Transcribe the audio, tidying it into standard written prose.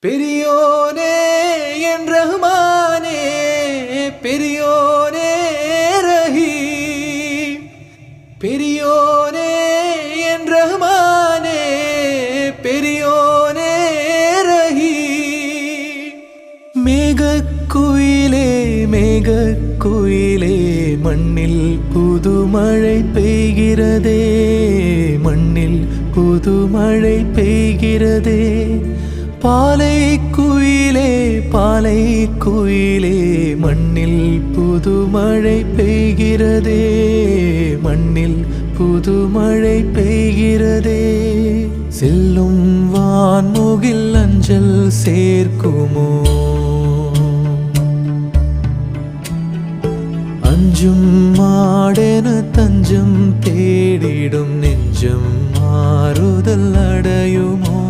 பெரியோனே என் ரஹ்மானே, பெரியோனே ரஹீம். பெரியோனே என் ரஹ்மானே, பெரியோனே ரஹீம். மேகக்குயிலே மேகக்குயிலே, மண்ணில் புதுமழை பெய்கிறதே, மண்ணில் புதுமழை பெய்கிறதே. பாலை குயிலே பாலை குயிலே, மண்ணில் புதுமழை பெய்கிறதே, மண்ணில் புதுமழை பெய்கிறதே. செல்லும் வான்முகில் அஞ்சல் சேர்க்குமோ, அஞ்சும் மாடென தஞ்சம் தேடிடும் நெஞ்சம் மாறுதல் அடையுமோ.